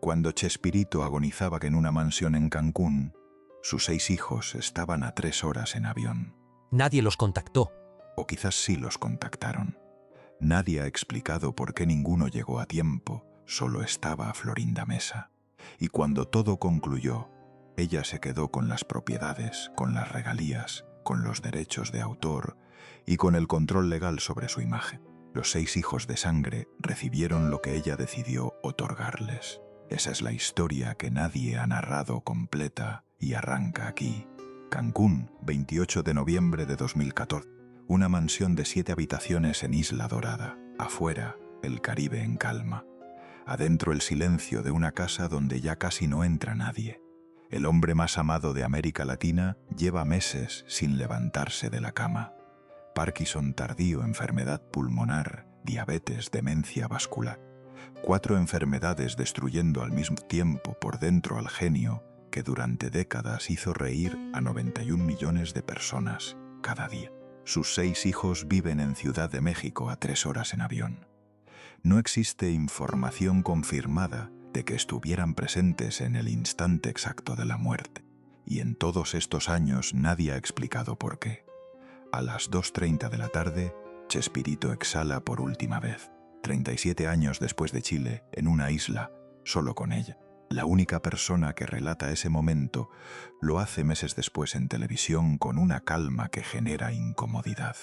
Cuando Chespirito agonizaba en una mansión en Cancún, sus 6 hijos estaban a 3 horas en avión. Nadie los contactó. O quizás sí los contactaron. Nadie ha explicado por qué ninguno llegó a tiempo, solo estaba Florinda Mesa. Y cuando todo concluyó, ella se quedó con las propiedades, con las regalías, con los derechos de autor y con el control legal sobre su imagen. Los 6 hijos de sangre recibieron lo que ella decidió otorgarles. Esa es la historia que nadie ha narrado completa y arranca aquí. Cancún, 28 de noviembre de 2014. Una mansión de 7 habitaciones en Isla Dorada. Afuera, el Caribe en calma. Adentro, el silencio de una casa donde ya casi no entra nadie. El hombre más amado de América Latina lleva meses sin levantarse de la cama. Parkinson tardío, enfermedad pulmonar, diabetes, demencia vascular. 4 enfermedades destruyendo al mismo tiempo por dentro al genio que durante décadas hizo reír a 91 millones de personas cada día. Sus 6 hijos viven en Ciudad de México a 3 horas en avión. No existe información confirmada de que estuvieran presentes en el instante exacto de la muerte, y en todos estos años nadie ha explicado por qué. A las 2:30 de la tarde, Chespirito exhala por última vez. 37 años después de Chile, en una isla, solo con ella. La única persona que relata ese momento lo hace meses después en televisión con una calma que genera incomodidad.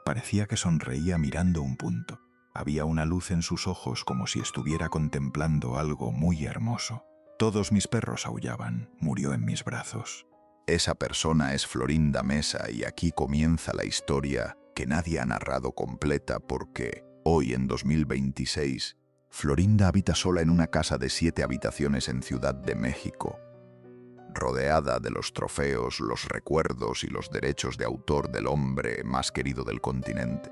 Parecía que sonreía mirando un punto. Había una luz en sus ojos como si estuviera contemplando algo muy hermoso. Todos mis perros aullaban, murió en mis brazos. Esa persona es Florinda Mesa y aquí comienza la historia que nadie ha narrado completa porque, hoy en 2026, Florinda habita sola en una casa de 7 habitaciones en Ciudad de México, rodeada de los trofeos, los recuerdos y los derechos de autor del hombre más querido del continente.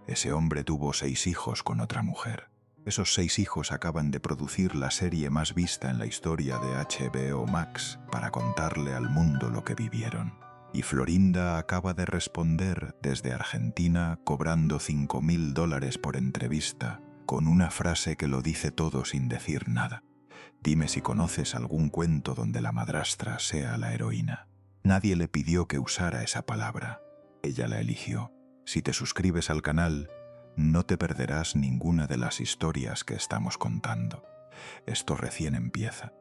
Ese hombre tuvo 6 hijos con otra mujer. Esos 6 hijos acaban de producir la serie más vista en la historia de HBO Max para contarle al mundo lo que vivieron. Y Florinda acaba de responder desde Argentina cobrando $5.000 por entrevista, con una frase que lo dice todo sin decir nada. Dime si conoces algún cuento donde la madrastra sea la heroína. Nadie le pidió que usara esa palabra. Ella la eligió. Si te suscribes al canal, no te perderás ninguna de las historias que estamos contando. Esto recién empieza.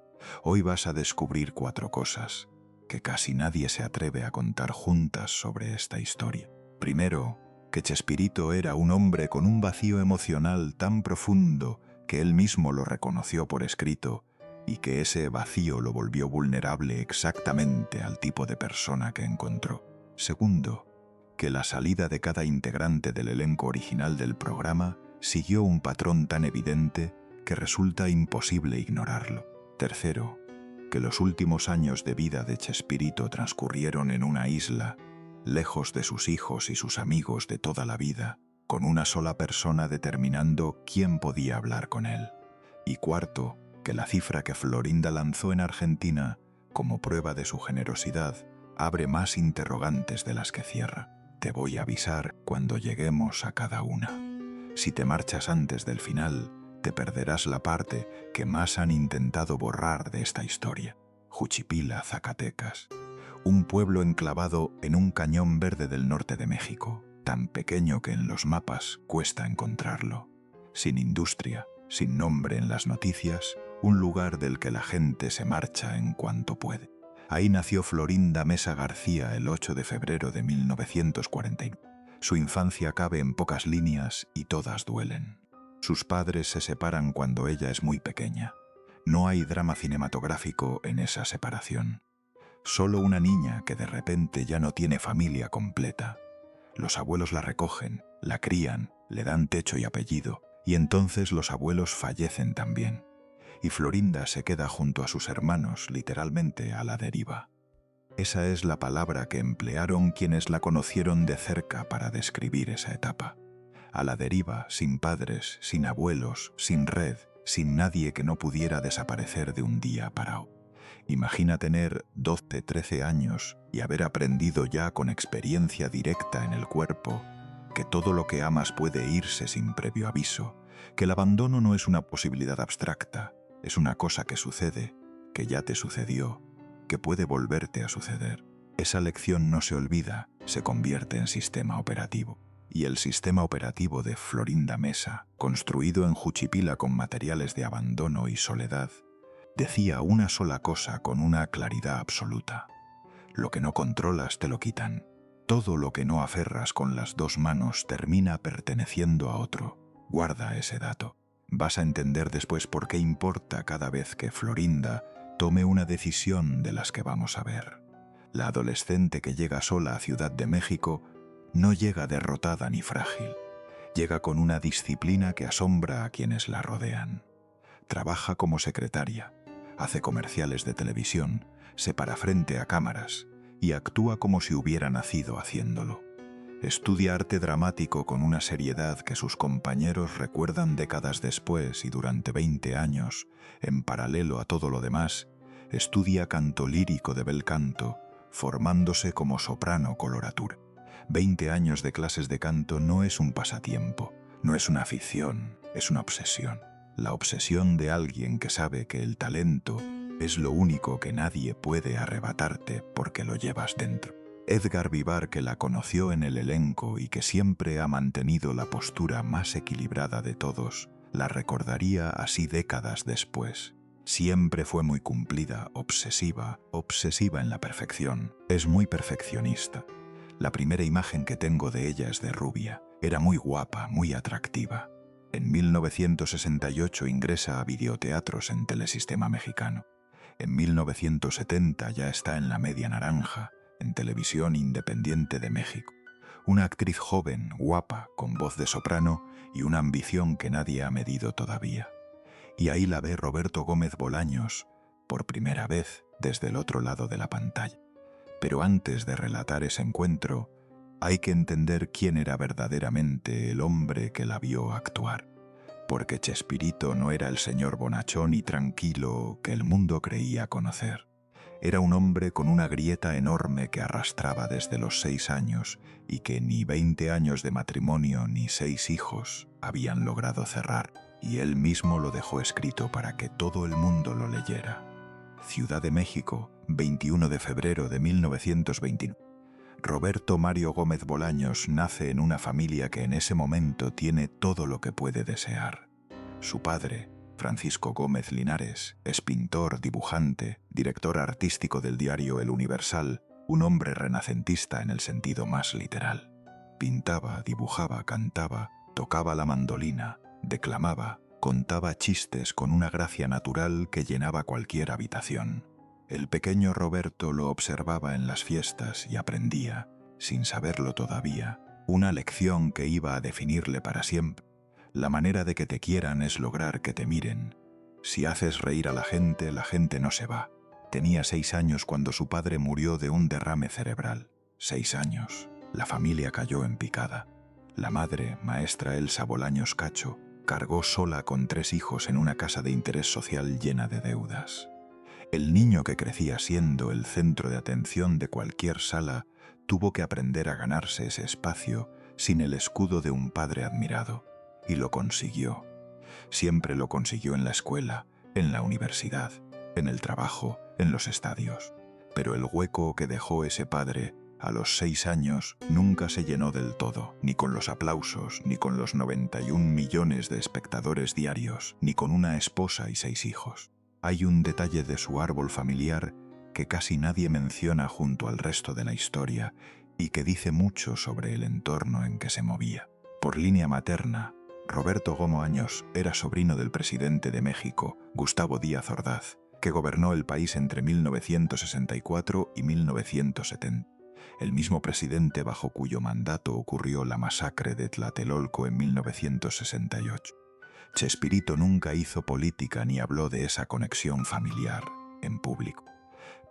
Hoy vas a descubrir 4 cosas que casi nadie se atreve a contar juntas sobre esta historia. Primero, que Chespirito era un hombre con un vacío emocional tan profundo que él mismo lo reconoció por escrito y que ese vacío lo volvió vulnerable exactamente al tipo de persona que encontró. Segundo, que la salida de cada integrante del elenco original del programa siguió un patrón tan evidente que resulta imposible ignorarlo. Tercero, que los últimos años de vida de Chespirito transcurrieron en una isla, lejos de sus hijos y sus amigos de toda la vida, con una sola persona determinando quién podía hablar con él. Y cuarto, que la cifra que Florinda lanzó en Argentina, como prueba de su generosidad, abre más interrogantes de las que cierra. Te voy a avisar cuando lleguemos a cada una. Si te marchas antes del final, te perderás la parte que más han intentado borrar de esta historia. Juchipila, Zacatecas. Un pueblo enclavado en un cañón verde del norte de México, tan pequeño que en los mapas cuesta encontrarlo. Sin industria, sin nombre en las noticias, un lugar del que la gente se marcha en cuanto puede. Ahí nació Florinda Mesa García el 8 de febrero de 1949. Su infancia cabe en pocas líneas y todas duelen. Sus padres se separan cuando ella es muy pequeña. No hay drama cinematográfico en esa separación. Solo una niña que de repente ya no tiene familia completa. Los abuelos la recogen, la crían, le dan techo y apellido, y entonces los abuelos fallecen también. Y Florinda se queda junto a sus hermanos, literalmente a la deriva. Esa es la palabra que emplearon quienes la conocieron de cerca para describir esa etapa. A la deriva, sin padres, sin abuelos, sin red, sin nadie que no pudiera desaparecer de un día para otro. Imagina tener 12, 13 años y haber aprendido ya con experiencia directa en el cuerpo que todo lo que amas puede irse sin previo aviso, que el abandono no es una posibilidad abstracta, Es una cosa que sucede, que ya te sucedió, que puede volverte a suceder. Esa lección no se olvida, se convierte en sistema operativo. Y el sistema operativo de Florinda Mesa, construido en Juchipila con materiales de abandono y soledad, decía una sola cosa con una claridad absoluta: lo que no controlas te lo quitan. Todo lo que no aferras con las dos manos termina perteneciendo a otro. Guarda ese dato. Vas a entender después por qué importa cada vez que Florinda tome una decisión de las que vamos a ver. La adolescente que llega sola a Ciudad de México no llega derrotada ni frágil. Llega con una disciplina que asombra a quienes la rodean. Trabaja como secretaria, hace comerciales de televisión, se para frente a cámaras y actúa como si hubiera nacido haciéndolo. Estudia arte dramático con una seriedad que sus compañeros recuerdan décadas después, y durante 20 años, en paralelo a todo lo demás, estudia canto lírico de bel canto, formándose como soprano coloratura. 20 años de clases de canto no es un pasatiempo, no es una afición, es una obsesión. La obsesión de alguien que sabe que el talento es lo único que nadie puede arrebatarte porque lo llevas dentro. Edgar Vivar, que la conoció en el elenco y que siempre ha mantenido la postura más equilibrada de todos, la recordaría así décadas después. Siempre fue muy cumplida, obsesiva en la perfección. Es muy perfeccionista. La primera imagen que tengo de ella es de rubia. Era muy guapa, muy atractiva. En 1968 ingresa a videoteatros en Telesistema Mexicano. En 1970 ya está en La Media Naranja, en Televisión Independiente de México. Una actriz joven, guapa, con voz de soprano y una ambición que nadie ha medido todavía. Y ahí la ve Roberto Gómez Bolaños, por primera vez desde el otro lado de la pantalla. Pero antes de relatar ese encuentro, hay que entender quién era verdaderamente el hombre que la vio actuar. Porque Chespirito no era el señor bonachón y tranquilo que el mundo creía conocer. Era un hombre con una grieta enorme que arrastraba desde los 6 años y que ni 20 años de matrimonio ni 6 hijos habían logrado cerrar, y él mismo lo dejó escrito para que todo el mundo lo leyera. Ciudad de México, 21 de febrero de 1929. Roberto Mario Gómez Bolaños nace en una familia que en ese momento tiene todo lo que puede desear. Su padre, Francisco Gómez Linares, es pintor, dibujante, director artístico del diario El Universal, un hombre renacentista en el sentido más literal. Pintaba, dibujaba, cantaba, tocaba la mandolina, declamaba, contaba chistes con una gracia natural que llenaba cualquier habitación. El pequeño Roberto lo observaba en las fiestas y aprendía, sin saberlo todavía, una lección que iba a definirle para siempre. La manera de que te quieran es lograr que te miren. Si haces reír a la gente no se va. Tenía 6 años cuando su padre murió de un derrame cerebral. 6 años. La familia cayó en picada. La madre, maestra Elsa Bolaños Cacho, cargó sola con 3 hijos en una casa de interés social llena de deudas. El niño que crecía siendo el centro de atención de cualquier sala tuvo que aprender a ganarse ese espacio sin el escudo de un padre admirado. Y lo consiguió. Siempre lo consiguió en la escuela, en la universidad, en el trabajo, en los estadios. Pero el hueco que dejó ese padre a los 6 años nunca se llenó del todo, ni con los aplausos, ni con los 91 millones de espectadores diarios, ni con una esposa y 6 hijos. Hay un detalle de su árbol familiar que casi nadie menciona junto al resto de la historia y que dice mucho sobre el entorno en que se movía. Por línea materna, Roberto Bolaños era sobrino del presidente de México, Gustavo Díaz Ordaz, que gobernó el país entre 1964 y 1970. El mismo presidente bajo cuyo mandato ocurrió la masacre de Tlatelolco en 1968. Chespirito nunca hizo política ni habló de esa conexión familiar en público.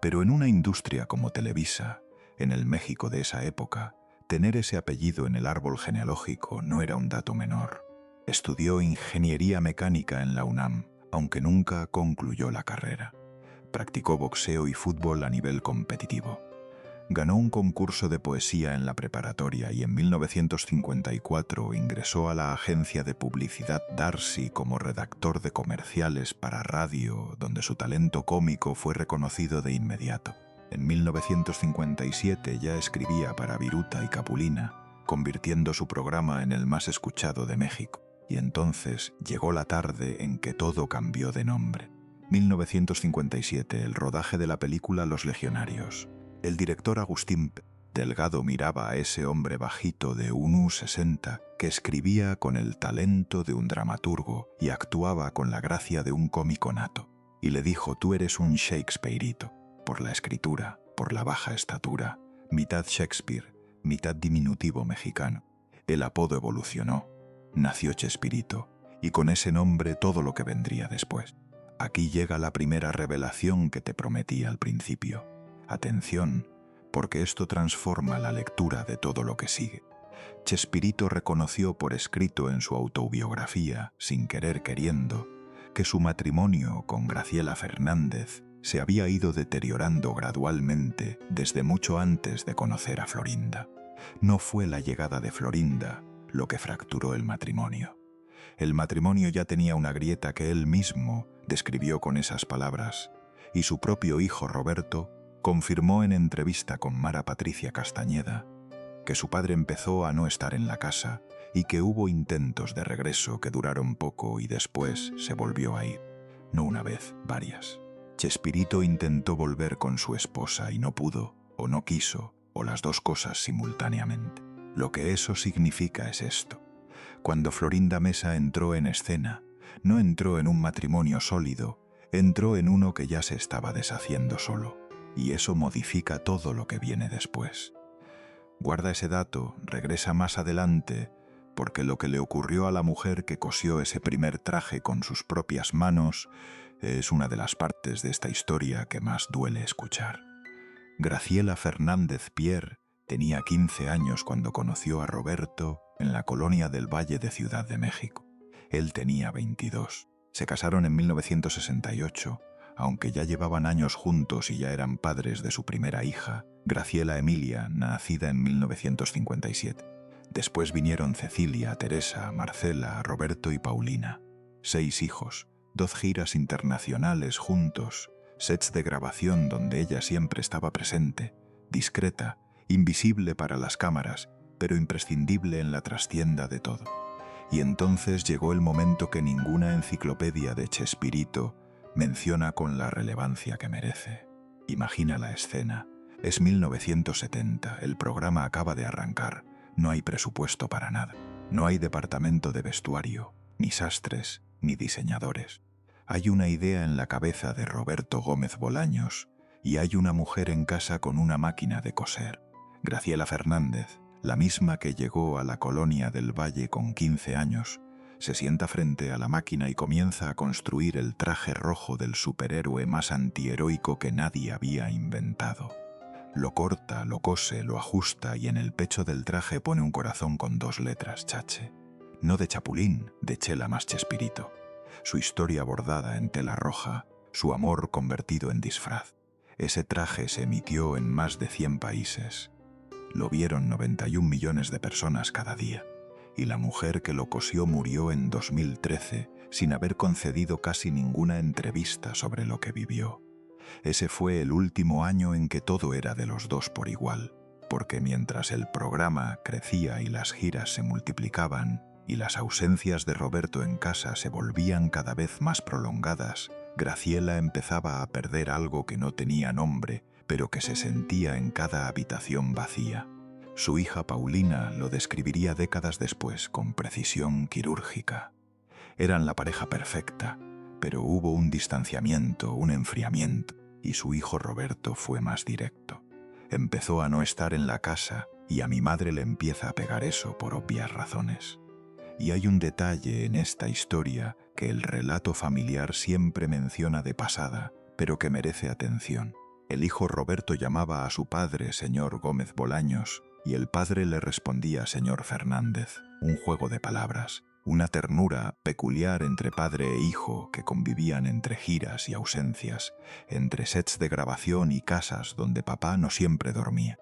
Pero en una industria como Televisa, en el México de esa época, tener ese apellido en el árbol genealógico no era un dato menor. Estudió ingeniería mecánica en la UNAM, aunque nunca concluyó la carrera. Practicó boxeo y fútbol a nivel competitivo. Ganó un concurso de poesía en la preparatoria y en 1954 ingresó a la agencia de publicidad Darcy como redactor de comerciales para radio, donde su talento cómico fue reconocido de inmediato. En 1957 ya escribía para Viruta y Capulina, convirtiendo su programa en el más escuchado de México. Y entonces llegó la tarde en que todo cambió de nombre. 1957, el rodaje de la película Los Legionarios. El director Agustín Delgado miraba a ese hombre bajito de 1,60 que escribía con el talento de un dramaturgo y actuaba con la gracia de un cómico nato. Y le dijo: tú eres un Shakespeareito, por la escritura, por la baja estatura, mitad Shakespeare, mitad diminutivo mexicano. El apodo evolucionó, nació Chespirito, y con ese nombre todo lo que vendría después. Aquí llega la primera revelación que te prometí al principio. Atención, porque esto transforma la lectura de todo lo que sigue. Chespirito reconoció por escrito en su autobiografía, sin querer queriendo, que su matrimonio con Graciela Fernández se había ido deteriorando gradualmente desde mucho antes de conocer a Florinda. No fue la llegada de Florinda lo que fracturó el matrimonio. El matrimonio ya tenía una grieta que él mismo describió con esas palabras, y su propio hijo Roberto confirmó en entrevista con Mara Patricia Castañeda que su padre empezó a no estar en la casa y que hubo intentos de regreso que duraron poco y después se volvió a ir. No una vez, varias. Chespirito intentó volver con su esposa y no pudo, o no quiso, o las dos cosas simultáneamente. Lo que eso significa es esto. Cuando Florinda Mesa entró en escena, no entró en un matrimonio sólido, entró en uno que ya se estaba deshaciendo solo. Y eso modifica todo lo que viene después. Guarda ese dato, regresa más adelante, porque lo que le ocurrió a la mujer que cosió ese primer traje con sus propias manos es una de las partes de esta historia que más duele escuchar. Graciela Fernández Pierre tenía 15 años cuando conoció a Roberto en la colonia del Valle de Ciudad de México. Él tenía 22. Se casaron en 1968. Aunque ya llevaban años juntos y ya eran padres de su primera hija, Graciela Emilia, nacida en 1957. Después vinieron Cecilia, Teresa, Marcela, Roberto y Paulina. 6 hijos, 2 giras internacionales juntos, sets de grabación donde ella siempre estaba presente, discreta, invisible para las cámaras, pero imprescindible en la trastienda de todo. Y entonces llegó el momento que ninguna enciclopedia de Chespirito menciona con la relevancia que merece. Imagina la escena. Es 1970, el programa acaba de arrancar, no hay presupuesto para nada. No hay departamento de vestuario, ni sastres, ni diseñadores. Hay una idea en la cabeza de Roberto Gómez Bolaños y hay una mujer en casa con una máquina de coser. Graciela Fernández, la misma que llegó a la colonia del Valle con 15 años, se sienta frente a la máquina y comienza a construir el traje rojo del superhéroe más antiheroico que nadie había inventado. Lo corta, lo cose, lo ajusta y en el pecho del traje pone un corazón con 2 letras, Chache. No de Chapulín, de Chela más Chespirito. Su historia bordada en tela roja, su amor convertido en disfraz. Ese traje se emitió en más de 100 países. Lo vieron 91 millones de personas cada día. Y la mujer que lo cosió murió en 2013 sin haber concedido casi ninguna entrevista sobre lo que vivió. Ese fue el último año en que todo era de los dos por igual, porque mientras el programa crecía y las giras se multiplicaban y las ausencias de Roberto en casa se volvían cada vez más prolongadas, Graciela empezaba a perder algo que no tenía nombre, pero que se sentía en cada habitación vacía. Su hija Paulina lo describiría décadas después con precisión quirúrgica. Eran la pareja perfecta, pero hubo un distanciamiento, un enfriamiento, y su hijo Roberto fue más directo. Empezó a no estar en la casa y a mi madre le empieza a pegar eso por obvias razones. Y hay un detalle en esta historia que el relato familiar siempre menciona de pasada, pero que merece atención. El hijo Roberto llamaba a su padre señor Gómez Bolaños y el padre le respondía señor Fernández, un juego de palabras. una ternura peculiar entre padre e hijo que convivían entre giras y ausencias, entre sets de grabación y casas donde papá no siempre dormía.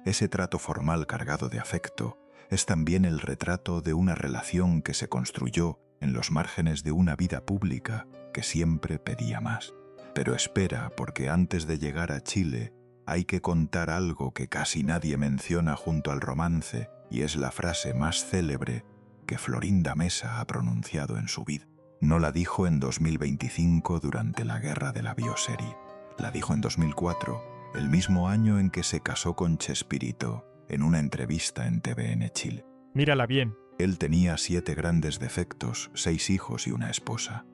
Ese trato formal cargado de afecto es también el retrato de una relación que se construyó en los márgenes de una vida pública que siempre pedía más. Pero espera, porque antes de llegar a Chile hay que contar algo que casi nadie menciona junto al romance, y es la frase más célebre que Florinda Mesa ha pronunciado en su vida. No la dijo en 2025 durante la guerra de la bioserie. La dijo en 2004, el mismo año en que se casó con Chespirito, en una entrevista en TVN Chile. Mírala bien. Él tenía 7 grandes defectos, 6 hijos y una esposa.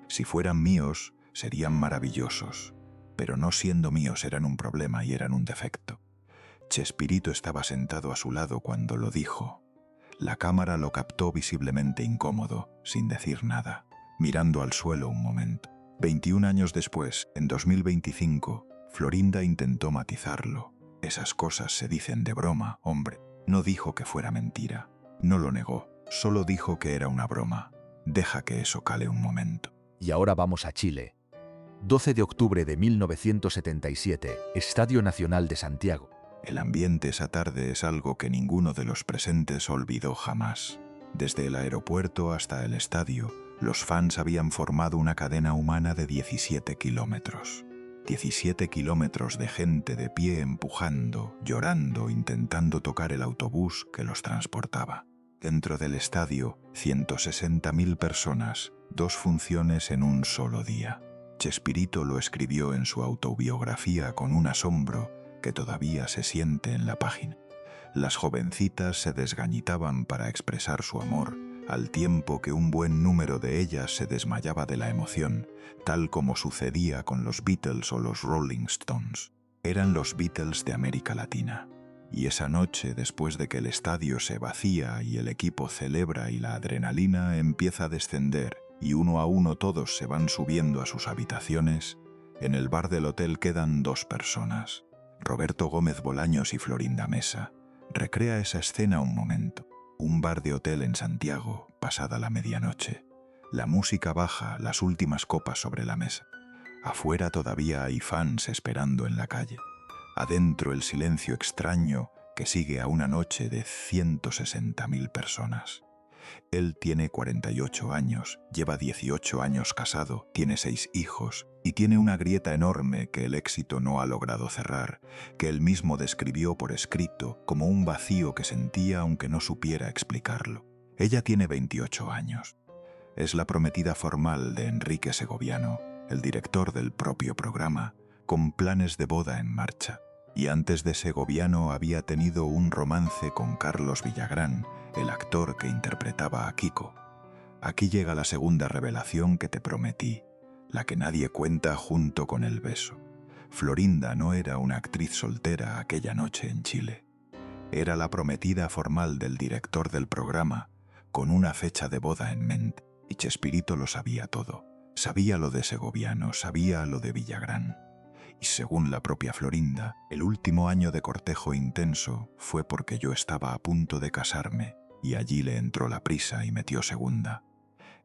Si fueran míos, serían maravillosos, pero no siendo míos eran un problema y eran un defecto. Chespirito estaba sentado a su lado cuando lo dijo. La cámara lo captó visiblemente incómodo, sin decir nada, mirando al suelo un momento. 21 años después, en 2025, Florinda intentó matizarlo. Esas cosas se dicen de broma, hombre. No dijo que fuera mentira. No lo negó, solo dijo que era una broma. Deja que eso cale un momento. Y ahora vamos a Chile. 12 de octubre de 1977, Estadio Nacional de Santiago. El ambiente esa tarde es algo que ninguno de los presentes olvidó jamás. Desde el aeropuerto hasta el estadio, los fans habían formado una cadena humana de 17 kilómetros. 17 kilómetros de gente de pie empujando, llorando, intentando tocar el autobús que los transportaba. Dentro del estadio, 160.000 personas, 2 funciones en un solo día. Chespirito lo escribió en su autobiografía con un asombro que todavía se siente en la página. Las jovencitas se desgañitaban para expresar su amor, al tiempo que un buen número de ellas se desmayaba de la emoción, tal como sucedía con los Beatles o los Rolling Stones. Eran los Beatles de América Latina. Y esa noche, después de que el estadio se vacía y el equipo celebra y la adrenalina empieza a descender y uno a uno todos se van subiendo a sus habitaciones, en el bar del hotel quedan 2 personas. Roberto Gómez Bolaños y Florinda Mesa. Recrea esa escena un momento. Un bar de hotel en Santiago, pasada la medianoche. La música baja, las últimas copas sobre la mesa. Afuera todavía hay fans esperando en la calle. Adentro el silencio extraño que sigue a una noche de 160.000 personas. Él tiene 48 años, lleva 18 años casado, tiene 6 hijos y tiene una grieta enorme que el éxito no ha logrado cerrar, que él mismo describió por escrito como un vacío que sentía aunque no supiera explicarlo. Ella tiene 28 años. Es la prometida formal de Enrique Segoviano, el director del propio programa, con planes de boda en marcha. Y antes de Segoviano había tenido un romance con Carlos Villagrán, el actor que interpretaba a Kiko. Aquí llega la segunda revelación que te prometí, la que nadie cuenta junto con el beso. Florinda no era una actriz soltera aquella noche en Chile. Era la prometida formal del director del programa, con una fecha de boda en mente. Y Chespirito lo sabía todo. Sabía lo de Segoviano, sabía lo de Villagrán. Y según la propia Florinda, el último año de cortejo intenso fue porque yo estaba a punto de casarme y allí le entró la prisa y metió segunda.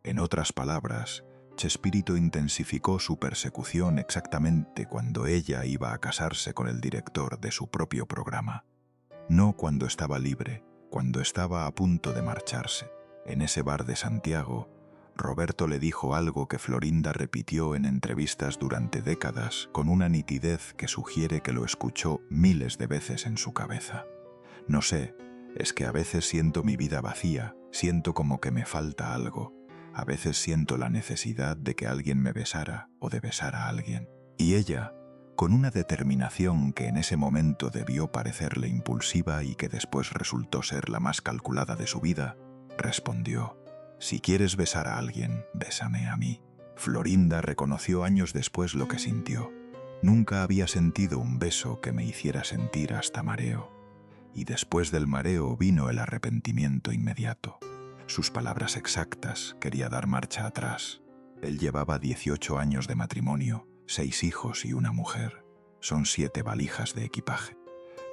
En otras palabras, Chespirito intensificó su persecución exactamente cuando ella iba a casarse con el director de su propio programa. No cuando estaba libre, cuando estaba a punto de marcharse. En ese bar de Santiago, Roberto le dijo algo que Florinda repitió en entrevistas durante décadas con una nitidez que sugiere que lo escuchó miles de veces en su cabeza. No sé, es que a veces siento mi vida vacía, siento como que me falta algo. A veces siento la necesidad de que alguien me besara o de besar a alguien. Y ella, con una determinación que en ese momento debió parecerle impulsiva y que después resultó ser la más calculada de su vida, respondió: «Si quieres besar a alguien, bésame a mí». Florinda reconoció años después lo que sintió. Nunca había sentido un beso que me hiciera sentir hasta mareo. Y después del mareo vino el arrepentimiento inmediato. Sus palabras exactas, quería dar marcha atrás. Él llevaba 18 años de matrimonio, 6 hijos y una mujer. Son 7 valijas de equipaje.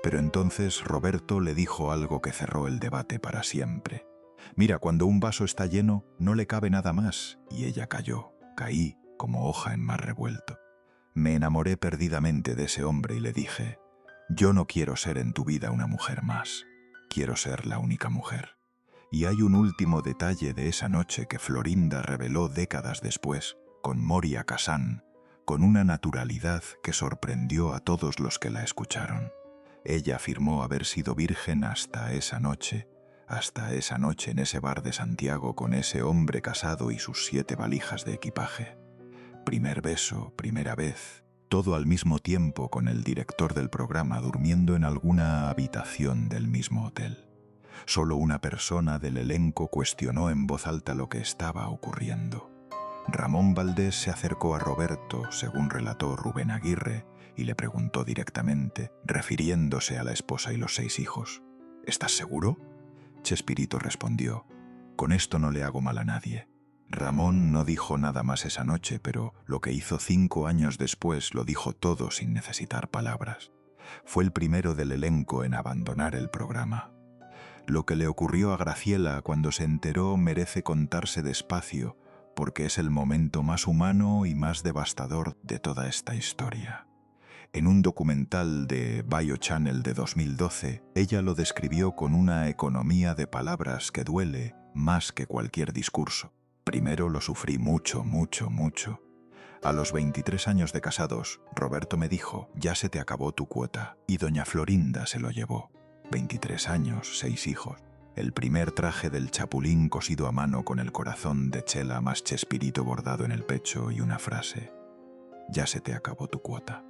Pero entonces Roberto le dijo algo que cerró el debate para siempre. Mira, cuando un vaso está lleno, no le cabe nada más. Y ella cayó. Caí como hoja en mar revuelto. Me enamoré perdidamente de ese hombre y le dije, yo no quiero ser en tu vida una mujer más. Quiero ser la única mujer. Y hay un último detalle de esa noche que Florinda reveló décadas después, con Moria Kazan, con una naturalidad que sorprendió a todos los que la escucharon. Ella afirmó haber sido virgen hasta esa noche en ese bar de Santiago con ese hombre casado y sus 7 valijas de equipaje. Primer beso, primera vez, todo al mismo tiempo con el director del programa durmiendo en alguna habitación del mismo hotel. Solo una persona del elenco cuestionó en voz alta lo que estaba ocurriendo. Ramón Valdés se acercó a Roberto, según relató Rubén Aguirre, y le preguntó directamente, refiriéndose a la esposa y los 6 hijos, ¿estás seguro? Chespirito respondió, con esto no le hago mal a nadie. Ramón no dijo nada más esa noche, pero lo que hizo 5 años después lo dijo todo sin necesitar palabras. Fue el primero del elenco en abandonar el programa. Lo que le ocurrió a Graciela cuando se enteró merece contarse despacio, porque es el momento más humano y más devastador de toda esta historia. En un documental de BioChannel de 2012, ella lo describió con una economía de palabras que duele más que cualquier discurso. Primero lo sufrí mucho. A los 23 años de casados, Roberto me dijo, ya se te acabó tu cuota, y doña Florinda se lo llevó. 23 años, 6 hijos. El primer traje del Chapulín cosido a mano con el corazón de Chela más Chespirito bordado en el pecho y una frase, ya se te acabó tu cuota.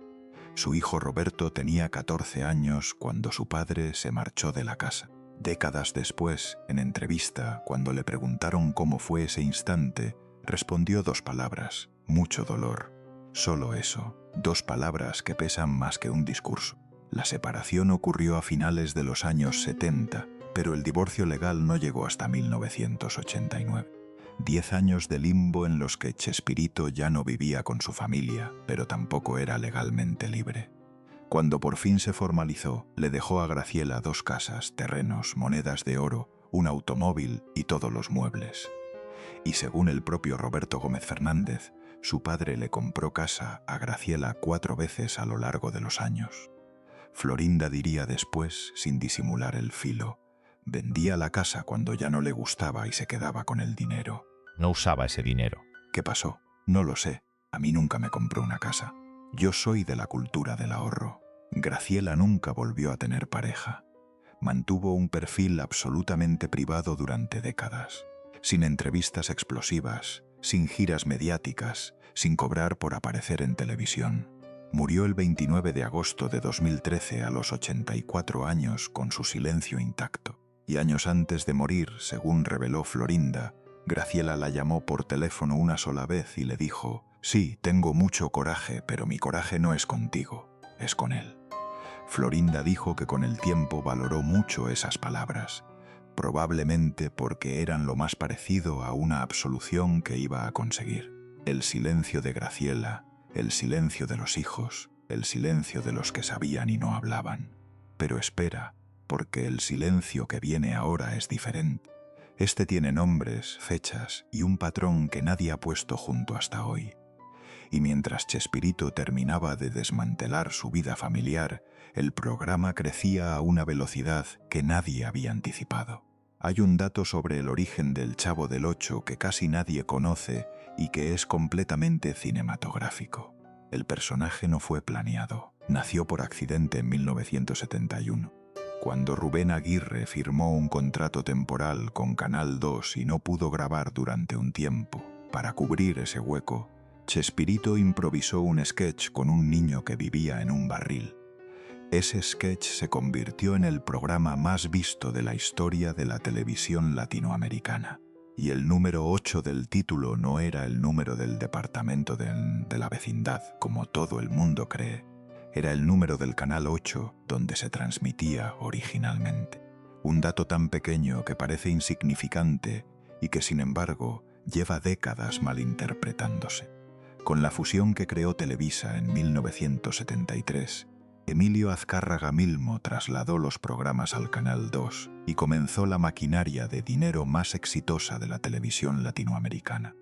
Su hijo Roberto tenía 14 años cuando su padre se marchó de la casa. Décadas después, en entrevista, cuando le preguntaron cómo fue ese instante, respondió 2 palabras, mucho dolor. Solo eso, 2 palabras que pesan más que un discurso. La separación ocurrió a finales de los años 70, pero el divorcio legal no llegó hasta 1989. 10 años de limbo en los que Chespirito ya no vivía con su familia, pero tampoco era legalmente libre. Cuando por fin se formalizó, le dejó a Graciela 2 casas, terrenos, monedas de oro, un automóvil y todos los muebles. Y según el propio Roberto Gómez Fernández, su padre le compró casa a Graciela 4 veces a lo largo de los años. Florinda diría después, sin disimular el filo, vendía la casa cuando ya no le gustaba y se quedaba con el dinero. No usaba ese dinero. ¿Qué pasó? No lo sé. A mí nunca me compró una casa. Yo soy de la cultura del ahorro. Graciela nunca volvió a tener pareja. Mantuvo un perfil absolutamente privado durante décadas, sin entrevistas explosivas, sin giras mediáticas, sin cobrar por aparecer en televisión. Murió el 29 de agosto de 2013 a los 84 años con su silencio intacto. Y años antes de morir, según reveló Florinda, Graciela la llamó por teléfono una sola vez y le dijo, sí, tengo mucho coraje, pero mi coraje no es contigo, es con él. Florinda dijo que con el tiempo valoró mucho esas palabras, probablemente porque eran lo más parecido a una absolución que iba a conseguir. El silencio de Graciela, el silencio de los hijos, el silencio de los que sabían y no hablaban. Pero espera, porque el silencio que viene ahora es diferente. Este tiene nombres, fechas y un patrón que nadie ha puesto junto hasta hoy. Y mientras Chespirito terminaba de desmantelar su vida familiar, el programa crecía a una velocidad que nadie había anticipado. Hay un dato sobre el origen del Chavo del Ocho que casi nadie conoce y que es completamente cinematográfico. El personaje no fue planeado, nació por accidente en 1971. Cuando Rubén Aguirre firmó un contrato temporal con Canal 2 y no pudo grabar durante un tiempo, para cubrir ese hueco, Chespirito improvisó un sketch con un niño que vivía en un barril. Ese sketch se convirtió en el programa más visto de la historia de la televisión latinoamericana. Y el número 8 del título no era el número del departamento de la vecindad, como todo el mundo cree. Era el número del Canal 8 donde se transmitía originalmente. Un dato tan pequeño que parece insignificante y que, sin embargo, lleva décadas malinterpretándose. Con la fusión que creó Televisa en 1973, Emilio Azcárraga Milmo trasladó los programas al Canal 2 y comenzó la maquinaria de dinero más exitosa de la televisión latinoamericana.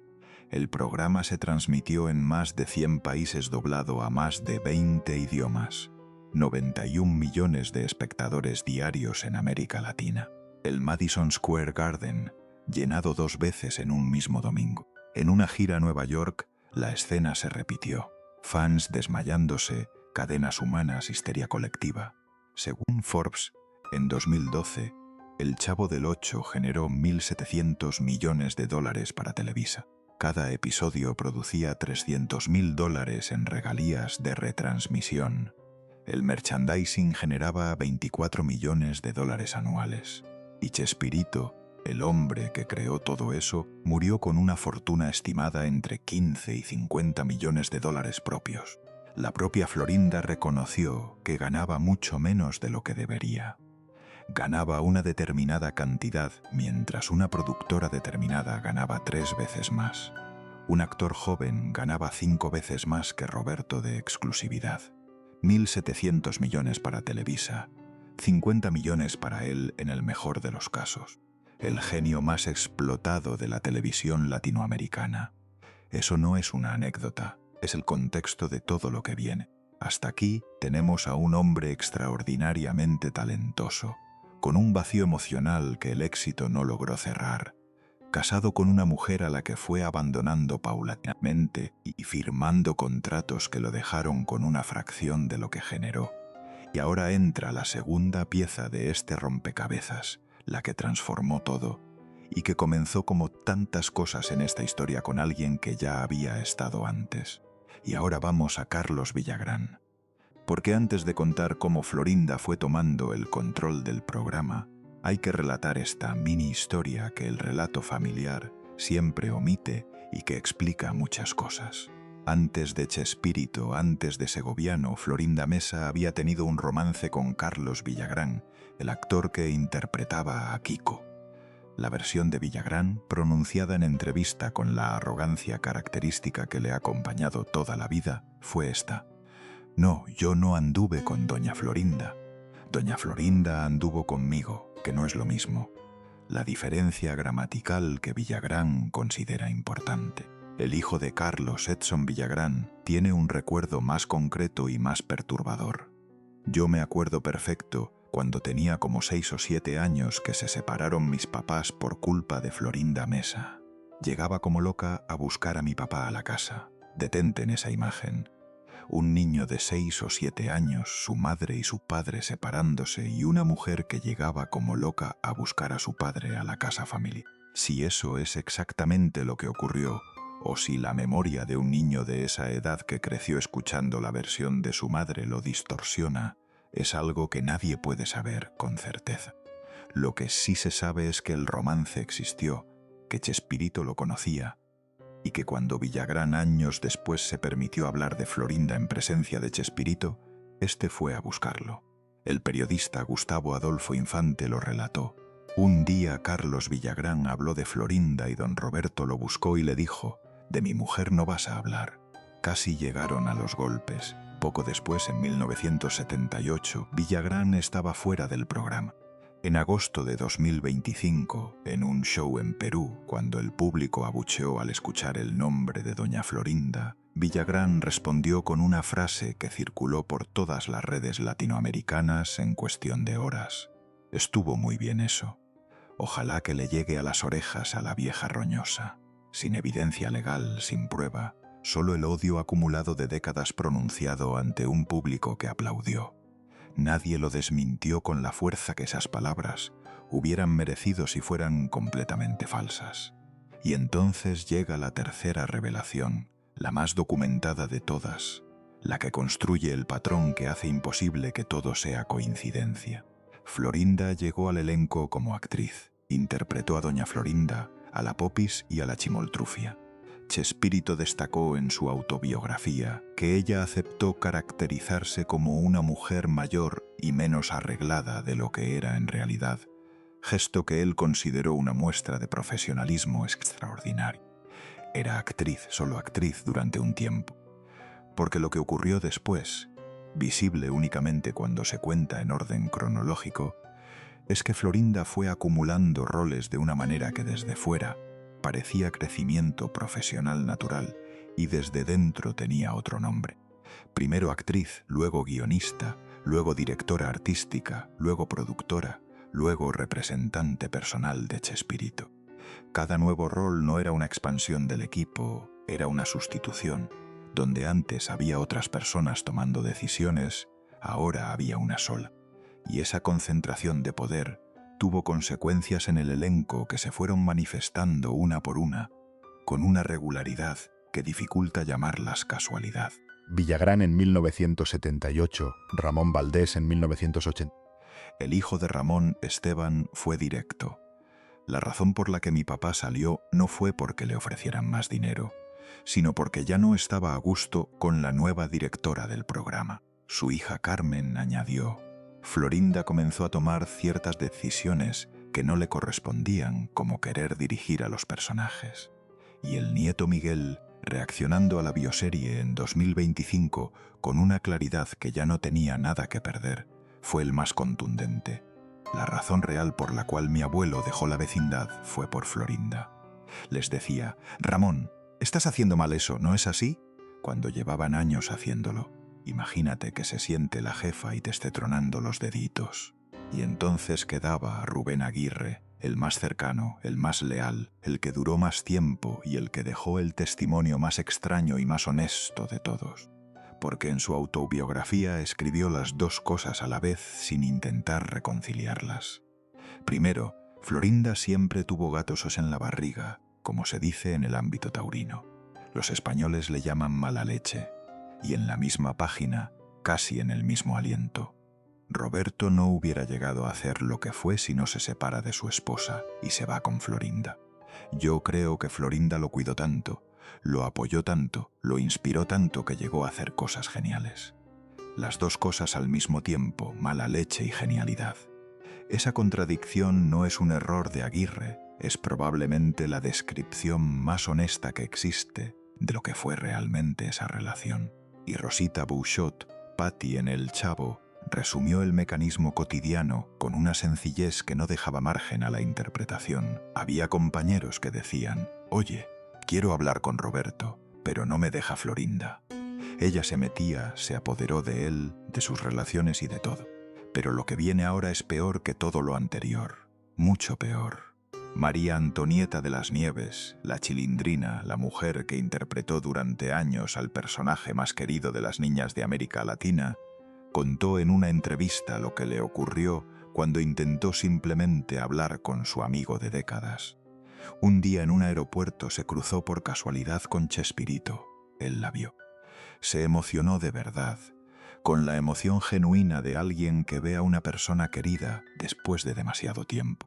El programa se transmitió en más de 100 países, doblado a más de 20 idiomas. 91 millones de espectadores diarios en América Latina. El Madison Square Garden, llenado 2 veces en un mismo domingo. En una gira a Nueva York, la escena se repitió. Fans desmayándose, cadenas humanas, histeria colectiva. Según Forbes, en 2012, El Chavo del Ocho generó $1.700 millones para Televisa. Cada episodio producía $300.000 en regalías de retransmisión. El merchandising generaba $24 millones anuales. Y Chespirito, el hombre que creó todo eso, murió con una fortuna estimada entre 15 y 50 millones de dólares propios. La propia Florinda reconoció que ganaba mucho menos de lo que debería. Ganaba una determinada cantidad, mientras una productora determinada ganaba 3 veces más. Un actor joven ganaba 5 veces más que Roberto de exclusividad. 1.700 millones para Televisa, 50 millones para él en el mejor de los casos. El genio más explotado de la televisión latinoamericana. Eso no es una anécdota, es el contexto de todo lo que viene. Hasta aquí tenemos a un hombre extraordinariamente talentoso, con un vacío emocional que el éxito no logró cerrar, casado con una mujer a la que fue abandonando paulatinamente y firmando contratos que lo dejaron con una fracción de lo que generó. Y ahora entra la segunda pieza de este rompecabezas, la que transformó todo, y que comenzó como tantas cosas en esta historia con alguien que ya había estado antes. Y ahora vamos a Carlos Villagrán. Porque antes de contar cómo Florinda fue tomando el control del programa, hay que relatar esta mini historia que el relato familiar siempre omite y que explica muchas cosas. Antes de Chespirito, antes de Segoviano, Florinda Mesa había tenido un romance con Carlos Villagrán, el actor que interpretaba a Kiko. La versión de Villagrán, pronunciada en entrevista con la arrogancia característica que le ha acompañado toda la vida, fue esta: «No, yo no anduve con doña Florinda. Doña Florinda anduvo conmigo, que no es lo mismo». La diferencia gramatical que Villagrán considera importante. El hijo de Carlos, Edson Villagrán, tiene un recuerdo más concreto y más perturbador. «Yo me acuerdo perfecto cuando tenía como 6 o 7 años que se separaron mis papás por culpa de Florinda Mesa. Llegaba como loca a buscar a mi papá a la casa. Detente en esa imagen. Un niño de 6 o 7 años, su madre y su padre separándose y una mujer que llegaba como loca a buscar a su padre a la casa familiar. Si eso es exactamente lo que ocurrió, o si la memoria de un niño de esa edad que creció escuchando la versión de su madre lo distorsiona, es algo que nadie puede saber con certeza. Lo que sí se sabe es que el romance existió, que Chespirito lo conocía, y que cuando Villagrán años después se permitió hablar de Florinda en presencia de Chespirito, este fue a buscarlo. El periodista Gustavo Adolfo Infante lo relató. Un día Carlos Villagrán habló de Florinda y don Roberto lo buscó y le dijo: «De mi mujer no vas a hablar». Casi llegaron a los golpes. Poco después, en 1978, Villagrán estaba fuera del programa. En agosto de 2025, en un show en Perú, cuando el público abucheó al escuchar el nombre de doña Florinda, Villagrán respondió con una frase que circuló por todas las redes latinoamericanas en cuestión de horas. Estuvo muy bien eso. Ojalá que le llegue a las orejas a la vieja roñosa. Sin evidencia legal, sin prueba, solo el odio acumulado de décadas pronunciado ante un público que aplaudió. Nadie lo desmintió con la fuerza que esas palabras hubieran merecido si fueran completamente falsas. Y entonces llega la tercera revelación, la más documentada de todas, la que construye el patrón que hace imposible que todo sea coincidencia. Florinda llegó al elenco como actriz, interpretó a doña Florinda, a la Popis y a la Chimoltrufia. Chespirito destacó en su autobiografía que ella aceptó caracterizarse como una mujer mayor y menos arreglada de lo que era en realidad, gesto que él consideró una muestra de profesionalismo extraordinario. Era actriz, solo actriz durante un tiempo, porque lo que ocurrió después visible únicamente cuando se cuenta en orden cronológico, es que Florinda fue acumulando roles de una manera que desde fuera parecía crecimiento profesional natural y desde dentro tenía otro nombre. Primero actriz, luego guionista, luego directora artística, luego productora, luego representante personal de Chespirito. Cada nuevo rol no era una expansión del equipo, era una sustitución. Donde antes había otras personas tomando decisiones, ahora había una sola. Y esa concentración de poder tuvo consecuencias en el elenco que se fueron manifestando una por una, con una regularidad que dificulta llamarlas casualidad. Villagrán en 1978, Ramón Valdés en 1980. El hijo de Ramón, Esteban, fue directo. La razón por la que mi papá salió no fue porque le ofrecieran más dinero, sino porque ya no estaba a gusto con la nueva directora del programa. Su hija Carmen añadió: Florinda comenzó a tomar ciertas decisiones que no le correspondían, como querer dirigir a los personajes. Y el nieto Miguel, reaccionando a la bioserie en 2025 con una claridad que ya no tenía nada que perder, fue el más contundente. La razón real por la cual mi abuelo dejó la vecindad fue por Florinda. Les decía: Ramón, estás haciendo mal eso, ¿no es así? Cuando llevaban años haciéndolo. Imagínate que se siente la jefa y te esté tronando los deditos. Y entonces quedaba Rubén Aguirre, el más cercano, el más leal, el que duró más tiempo y el que dejó el testimonio más extraño y más honesto de todos. Porque en su autobiografía escribió las dos cosas a la vez sin intentar reconciliarlas. Primero, Florinda siempre tuvo gatosos en la barriga, como se dice en el ámbito taurino. Los españoles le llaman mala leche. Y en la misma página, casi en el mismo aliento: Roberto no hubiera llegado a hacer lo que fue si no se separa de su esposa y se va con Florinda. Yo creo que Florinda lo cuidó tanto, lo apoyó tanto, lo inspiró tanto que llegó a hacer cosas geniales. Las dos cosas al mismo tiempo, mala leche y genialidad. Esa contradicción no es un error de Aguirre, es probablemente la descripción más honesta que existe de lo que fue realmente esa relación. Y Rosita Bouchot, Patty en El Chavo, resumió el mecanismo cotidiano con una sencillez que no dejaba margen a la interpretación. Había compañeros que decían: oye, quiero hablar con Roberto, pero no me deja Florinda. Ella se metía, se apoderó de él, de sus relaciones y de todo. Pero lo que viene ahora es peor que todo lo anterior, mucho peor. María Antonieta de las Nieves, la Chilindrina, la mujer que interpretó durante años al personaje más querido de las niñas de América Latina, contó en una entrevista lo que le ocurrió cuando intentó simplemente hablar con su amigo de décadas. Un día en un aeropuerto se cruzó por casualidad con Chespirito. Él la vio. Se emocionó de verdad, con la emoción genuina de alguien que ve a una persona querida después de demasiado tiempo.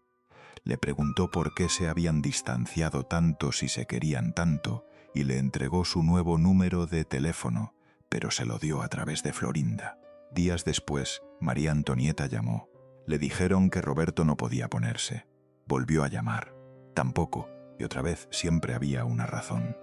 Le preguntó por qué se habían distanciado tanto si se querían tanto y le entregó su nuevo número de teléfono, pero se lo dio a través de Florinda. Días después, María Antonieta llamó. Le dijeron que Roberto no podía ponerse. Volvió a llamar. Tampoco, y otra vez siempre había una razón.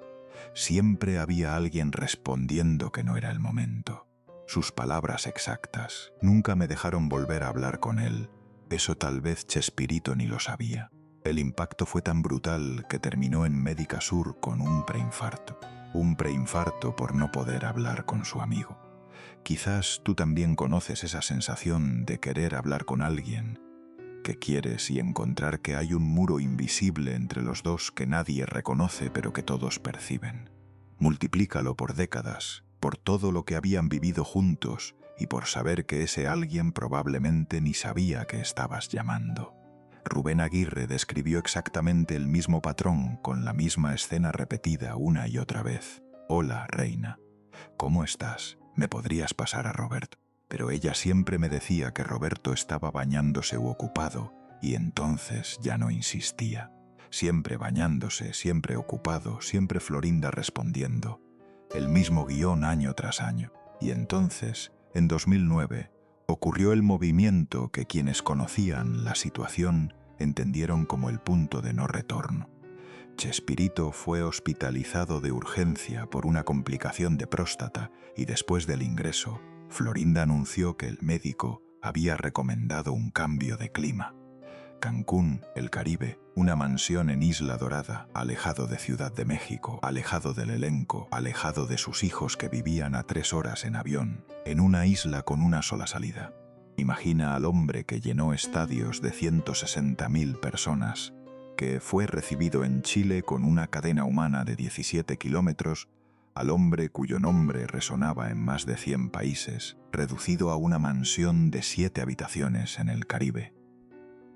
Siempre había alguien respondiendo que no era el momento. Sus palabras exactas. Nunca me dejaron volver a hablar con él. Eso tal vez Chespirito ni lo sabía. El impacto fue tan brutal que terminó en Médica Sur con un preinfarto. Un preinfarto por no poder hablar con su amigo. Quizás tú también conoces esa sensación de querer hablar con alguien que quieres y encontrar que hay un muro invisible entre los dos que nadie reconoce pero que todos perciben. Multiplícalo por décadas, por todo lo que habían vivido juntos y por saber que ese alguien probablemente ni sabía que estabas llamando. Rubén Aguirre describió exactamente el mismo patrón con la misma escena repetida una y otra vez. Hola, reina. ¿Cómo estás? ¿Me podrías pasar a Roberto? Pero ella siempre me decía que Roberto estaba bañándose u ocupado y entonces ya no insistía. Siempre bañándose, siempre ocupado, siempre Florinda respondiendo. El mismo guión año tras año. Y entonces, en 2009, ocurrió el movimiento que quienes conocían la situación entendieron como el punto de no retorno. Chespirito fue hospitalizado de urgencia por una complicación de próstata y después del ingreso, Florinda anunció que el médico había recomendado un cambio de clima. Cancún, el Caribe, una mansión en Isla Dorada, alejado de Ciudad de México, alejado del elenco, alejado de sus hijos que vivían a 3 horas en avión, en una isla con una sola salida. Imagina al hombre que llenó estadios de 160.000 personas, que fue recibido en Chile con una cadena humana de 17 kilómetros, al hombre cuyo nombre resonaba en más de 100 países, reducido a una mansión de 7 habitaciones en el Caribe.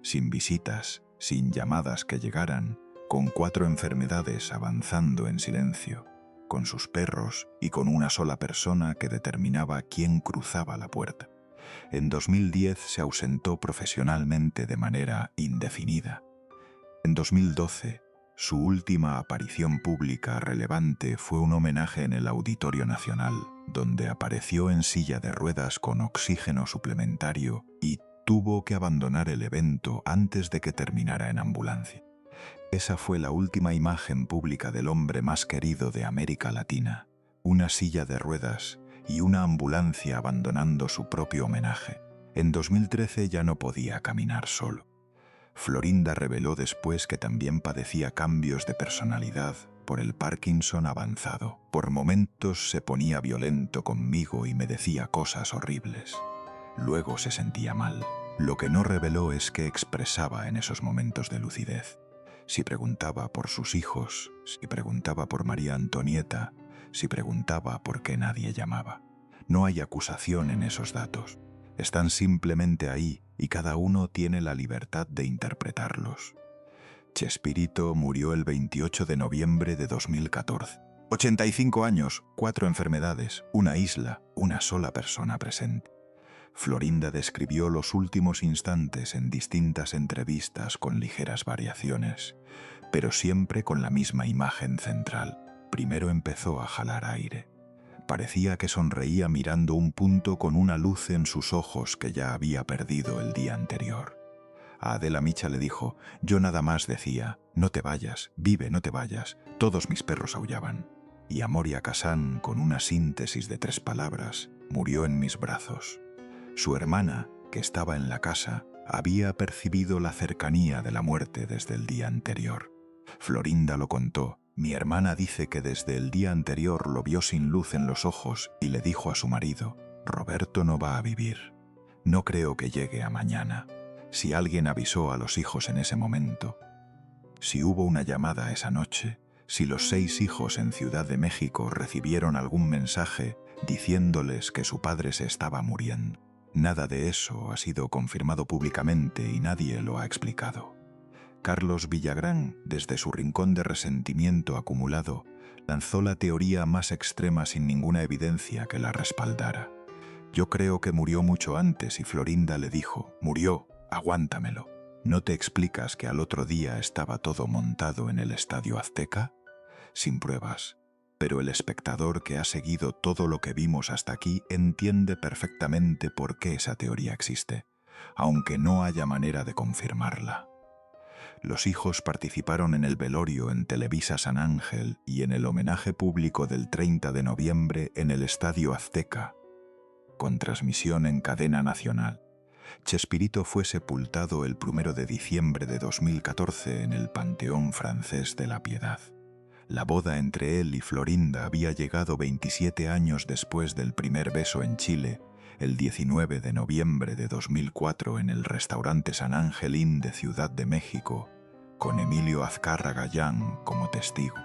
Sin visitas, sin llamadas que llegaran, con 4 enfermedades avanzando en silencio, con sus perros y con una sola persona que determinaba quién cruzaba la puerta. En 2010 se ausentó profesionalmente de manera indefinida. En 2012, su última aparición pública relevante fue un homenaje en el Auditorio Nacional, donde apareció en silla de ruedas con oxígeno suplementario y tuvo que abandonar el evento antes de que terminara en ambulancia. Esa fue la última imagen pública del hombre más querido de América Latina, una silla de ruedas y una ambulancia abandonando su propio homenaje. En 2013 ya no podía caminar solo. Florinda reveló después que también padecía cambios de personalidad por el Parkinson avanzado. Por momentos se ponía violento conmigo y me decía cosas horribles. Luego se sentía mal. Lo que no reveló es qué expresaba en esos momentos de lucidez. Si preguntaba por sus hijos, si preguntaba por María Antonieta, si preguntaba por qué nadie llamaba. No hay acusación en esos datos. Están simplemente ahí y cada uno tiene la libertad de interpretarlos. Chespirito murió el 28 de noviembre de 2014. 85 años, 4 enfermedades, una isla, una sola persona presente. Florinda describió los últimos instantes en distintas entrevistas con ligeras variaciones, pero siempre con la misma imagen central. Primero empezó a jalar aire. Parecía que sonreía mirando un punto con una luz en sus ojos que ya había perdido el día anterior. A Adela Micha le dijo: yo nada más decía, no te vayas, vive, no te vayas, todos mis perros aullaban. Y a Moria Kazan, con una síntesis de 3 palabras, murió en mis brazos. Su hermana, que estaba en la casa, había percibido la cercanía de la muerte desde el día anterior. Florinda lo contó. Mi hermana dice que desde el día anterior lo vio sin luz en los ojos y le dijo a su marido: Roberto no va a vivir. No creo que llegue a mañana. Si alguien avisó a los hijos en ese momento, si hubo una llamada esa noche, si los 6 hijos en Ciudad de México recibieron algún mensaje diciéndoles que su padre se estaba muriendo. Nada de eso ha sido confirmado públicamente y nadie lo ha explicado. Carlos Villagrán, desde su rincón de resentimiento acumulado, lanzó la teoría más extrema sin ninguna evidencia que la respaldara. Yo creo que murió mucho antes y Florinda le dijo: murió, aguántamelo. ¿No te explicas que al otro día estaba todo montado en el Estadio Azteca? Sin pruebas. Pero el espectador que ha seguido todo lo que vimos hasta aquí entiende perfectamente por qué esa teoría existe, aunque no haya manera de confirmarla. Los hijos participaron en el velorio en Televisa San Ángel y en el homenaje público del 30 de noviembre en el Estadio Azteca, con transmisión en cadena nacional. Chespirito fue sepultado el 1 de diciembre de 2014 en el Panteón Francés de la Piedad. La boda entre él y Florinda había llegado 27 años después del primer beso en Chile, el 19 de noviembre de 2004 en el restaurante San Angelín de Ciudad de México, con Emilio Azcárraga Llán como testigo,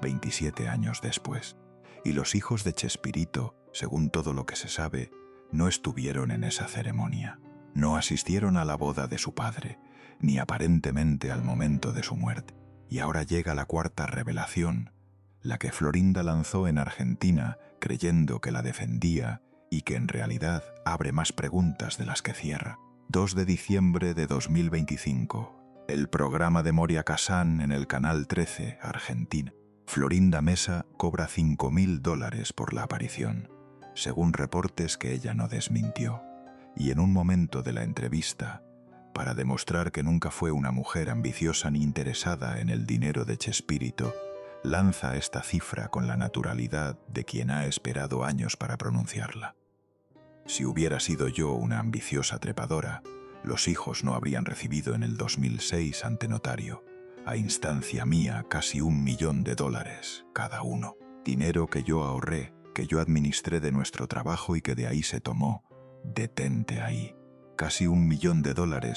27 años después. Y los hijos de Chespirito, según todo lo que se sabe, no estuvieron en esa ceremonia. No asistieron a la boda de su padre, ni aparentemente al momento de su muerte. Y ahora llega la 4ª revelación, la que Florinda lanzó en Argentina creyendo que la defendía y que en realidad abre más preguntas de las que cierra. 2 de diciembre de 2025, el programa de Moria Kazan en el Canal 13, Argentina. Florinda Mesa cobra $5.000 por la aparición, según reportes que ella no desmintió. Y en un momento de la entrevista, para demostrar que nunca fue una mujer ambiciosa ni interesada en el dinero de Chespirito, lanza esta cifra con la naturalidad de quien ha esperado años para pronunciarla. Si hubiera sido yo una ambiciosa trepadora, los hijos no habrían recibido en el 2006 ante notario, a instancia mía, casi $1 millón cada uno. Dinero que yo ahorré, que yo administré de nuestro trabajo y que de ahí se tomó. Detente ahí. Casi $1 millón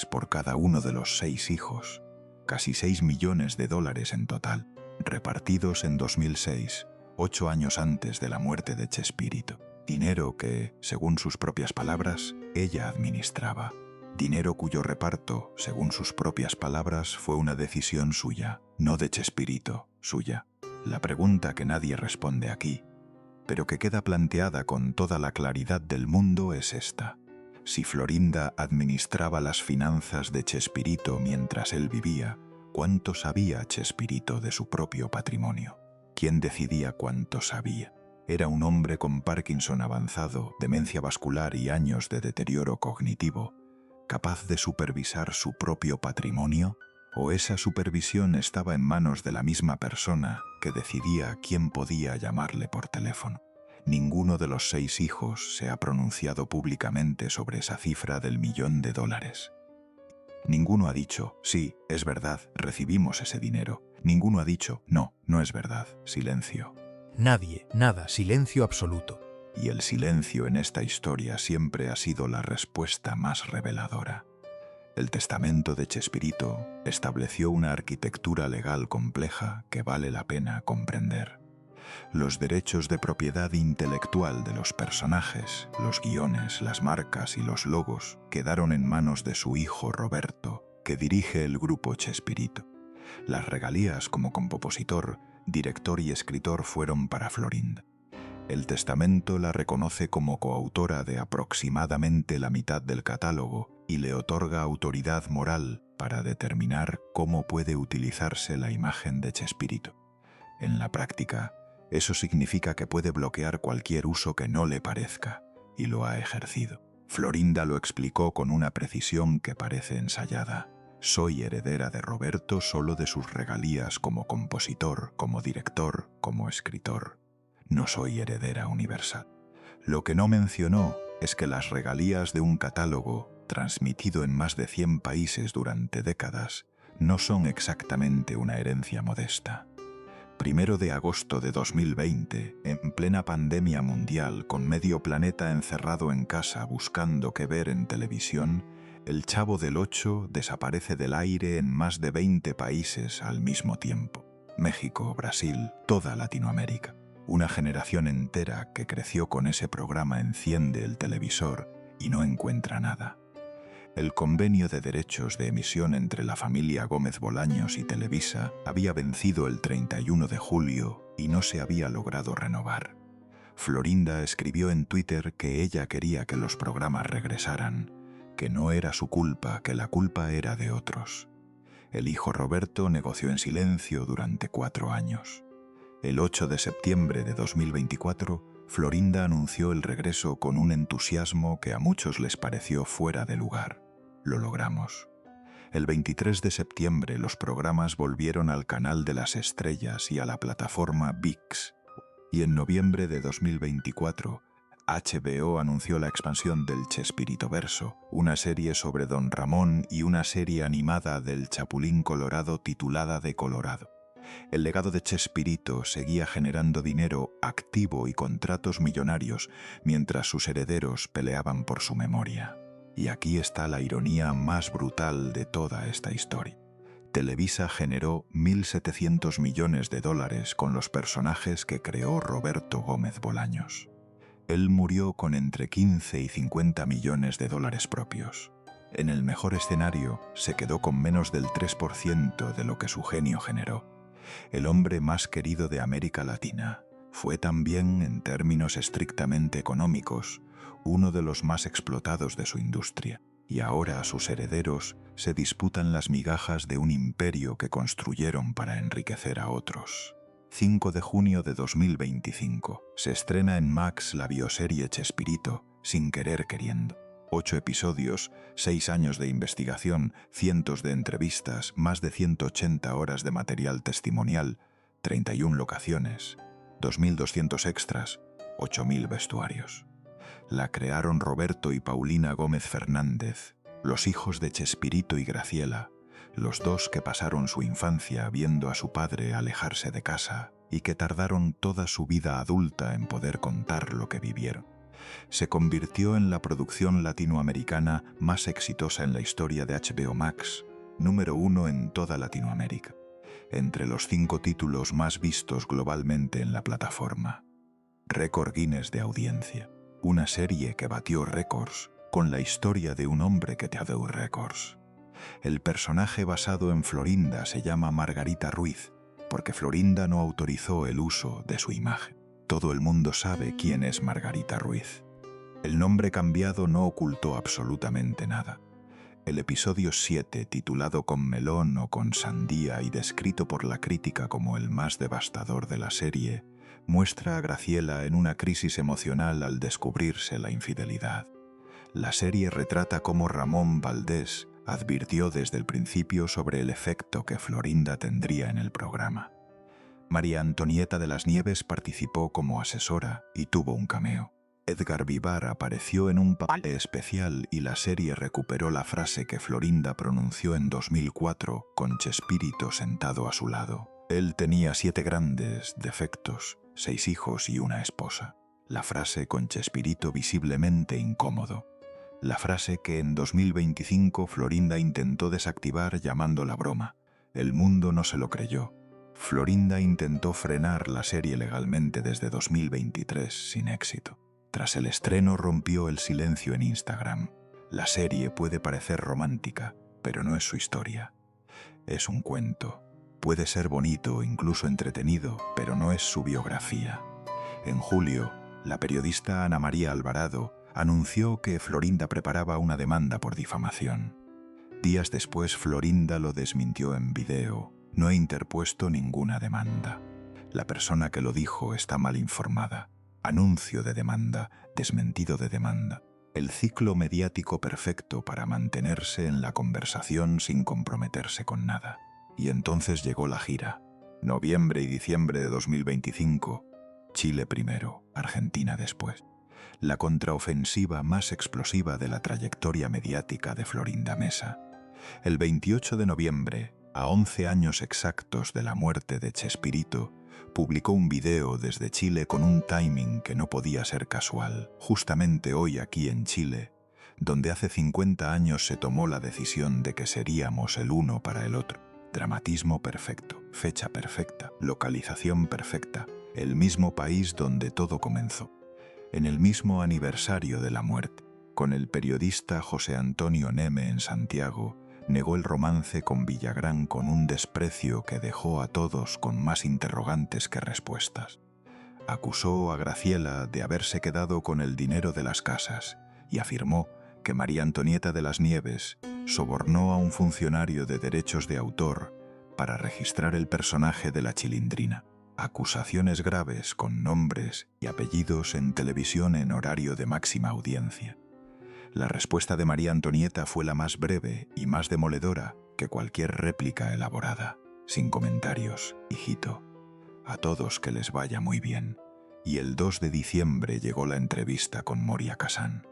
por cada uno de los 6 hijos. Casi $6 millones en total, repartidos en 2006, 8 años antes de la muerte de Chespirito. Dinero que, según sus propias palabras, ella administraba. Dinero cuyo reparto, según sus propias palabras, fue una decisión suya, no de Chespirito, suya. La pregunta que nadie responde aquí, pero que queda planteada con toda la claridad del mundo, es esta. Si Florinda administraba las finanzas de Chespirito mientras él vivía, ¿cuánto sabía Chespirito de su propio patrimonio? ¿Quién decidía cuánto sabía? Era un hombre con Parkinson avanzado, demencia vascular y años de deterioro cognitivo, capaz de supervisar su propio patrimonio, ¿o esa supervisión estaba en manos de la misma persona que decidía quién podía llamarle por teléfono? Ninguno de los 6 hijos se ha pronunciado públicamente sobre esa cifra del $1 millón. Ninguno ha dicho, sí, es verdad, recibimos ese dinero. Ninguno ha dicho, no, no es verdad, silencio. Nadie, nada, silencio absoluto. Y el silencio en esta historia siempre ha sido la respuesta más reveladora. El testamento de Chespirito estableció una arquitectura legal compleja que vale la pena comprender. Los derechos de propiedad intelectual de los personajes, los guiones, las marcas y los logos quedaron en manos de su hijo Roberto, que dirige el grupo Chespirito. Las regalías como compositor, director y escritor fueron para Florinda. El testamento la reconoce como coautora de aproximadamente la mitad del catálogo y le otorga autoridad moral para determinar cómo puede utilizarse la imagen de Chespirito. En la práctica, eso significa que puede bloquear cualquier uso que no le parezca, y lo ha ejercido. Florinda lo explicó con una precisión que parece ensayada. Soy heredera de Roberto solo de sus regalías como compositor, como director, como escritor. No soy heredera universal. Lo que no mencionó es que las regalías de un catálogo, transmitido en más de 100 países durante décadas, no son exactamente una herencia modesta. 1 de agosto de 2020, en plena pandemia mundial, con medio planeta encerrado en casa buscando qué ver en televisión, el Chavo del Ocho desaparece del aire en más de 20 países al mismo tiempo. México, Brasil, toda Latinoamérica. Una generación entera que creció con ese programa enciende el televisor y no encuentra nada. El convenio de derechos de emisión entre la familia Gómez Bolaños y Televisa había vencido el 31 de julio y no se había logrado renovar. Florinda escribió en Twitter que ella quería que los programas regresaran, que no era su culpa, que la culpa era de otros. El hijo Roberto negoció en silencio durante 4 años. El 8 de septiembre de 2024, Florinda anunció el regreso con un entusiasmo que a muchos les pareció fuera de lugar. Lo logramos. El 23 de septiembre los programas volvieron al canal de las estrellas y a la plataforma ViX. Y en noviembre de 2024, HBO anunció la expansión del Chespiritoverso, una serie sobre Don Ramón y una serie animada del Chapulín Colorado titulada De Colorado. El legado de Chespirito seguía generando dinero activo y contratos millonarios mientras sus herederos peleaban por su memoria. Y aquí está la ironía más brutal de toda esta historia. Televisa generó $1.700 millones con los personajes que creó Roberto Gómez Bolaños. Él murió con entre 15 y 50 millones de dólares propios. En el mejor escenario, se quedó con menos del 3% de lo que su genio generó. El hombre más querido de América Latina fue también, en términos estrictamente económicos, uno de los más explotados de su industria. Y ahora sus herederos se disputan las migajas de un imperio que construyeron para enriquecer a otros. 5 de junio de 2025. Se estrena en Max la bioserie Chespirito, Sin querer queriendo. 8 episodios, 6 años de investigación, cientos de entrevistas, más de 180 horas de material testimonial, 31 locaciones, 2.200 extras, 8.000 vestuarios. La crearon Roberto y Paulina Gómez Fernández, los hijos de Chespirito y Graciela, los dos que pasaron su infancia viendo a su padre alejarse de casa y que tardaron toda su vida adulta en poder contar lo que vivieron. Se convirtió en la producción latinoamericana más exitosa en la historia de HBO Max, número 1 en toda Latinoamérica, entre los 5 títulos más vistos globalmente en la plataforma. Récord Guinness de audiencia, una serie que batió récords con la historia de un hombre que te dio récords. El personaje basado en Florinda se llama Margarita Ruiz, porque Florinda no autorizó el uso de su imagen. Todo el mundo sabe quién es Margarita Ruiz. El nombre cambiado no ocultó absolutamente nada. El episodio 7, titulado Con melón o con sandía y descrito por la crítica como el más devastador de la serie, muestra a Graciela en una crisis emocional al descubrirse la infidelidad. La serie retrata cómo Ramón Valdés advirtió desde el principio sobre el efecto que Florinda tendría en el programa. María Antonieta de las Nieves participó como asesora y tuvo un cameo. Edgar Vivar apareció en un papel especial y la serie recuperó la frase que Florinda pronunció en 2004 con Chespirito sentado a su lado. Él tenía 7 grandes defectos, 6 hijos y una esposa. La frase con Chespirito visiblemente incómodo. La frase que en 2025 Florinda intentó desactivar llamándola broma. El mundo no se lo creyó. Florinda intentó frenar la serie legalmente desde 2023 sin éxito. Tras el estreno rompió el silencio en Instagram. La serie puede parecer romántica, pero no es su historia. Es un cuento. Puede ser bonito, incluso entretenido, pero no es su biografía. En julio, la periodista Ana María Alvarado anunció que Florinda preparaba una demanda por difamación. Días después, Florinda lo desmintió en video. No he interpuesto ninguna demanda. La persona que lo dijo está mal informada. Anuncio de demanda, desmentido de demanda. El ciclo mediático perfecto para mantenerse en la conversación sin comprometerse con nada. Y entonces llegó la gira. Noviembre y diciembre de 2025. Chile primero, Argentina después. La contraofensiva más explosiva de la trayectoria mediática de Florinda Mesa. El 28 de noviembre, a 11 años exactos de la muerte de Chespirito, publicó un video desde Chile con un timing que no podía ser casual, justamente hoy aquí en Chile, donde hace 50 años se tomó la decisión de que seríamos el uno para el otro. Dramatismo perfecto, fecha perfecta, localización perfecta, el mismo país donde todo comenzó. En el mismo aniversario de la muerte, con el periodista José Antonio Neme en Santiago, negó el romance con Villagrán con un desprecio que dejó a todos con más interrogantes que respuestas. Acusó a Graciela de haberse quedado con el dinero de las casas y afirmó que María Antonieta de las Nieves sobornó a un funcionario de derechos de autor para registrar el personaje de la Chilindrina. Acusaciones graves con nombres y apellidos en televisión en horario de máxima audiencia. La respuesta de María Antonieta fue la más breve y más demoledora que cualquier réplica elaborada. Sin comentarios, hijito. A todos que les vaya muy bien. Y el 2 de diciembre llegó la entrevista con Moria Kazan.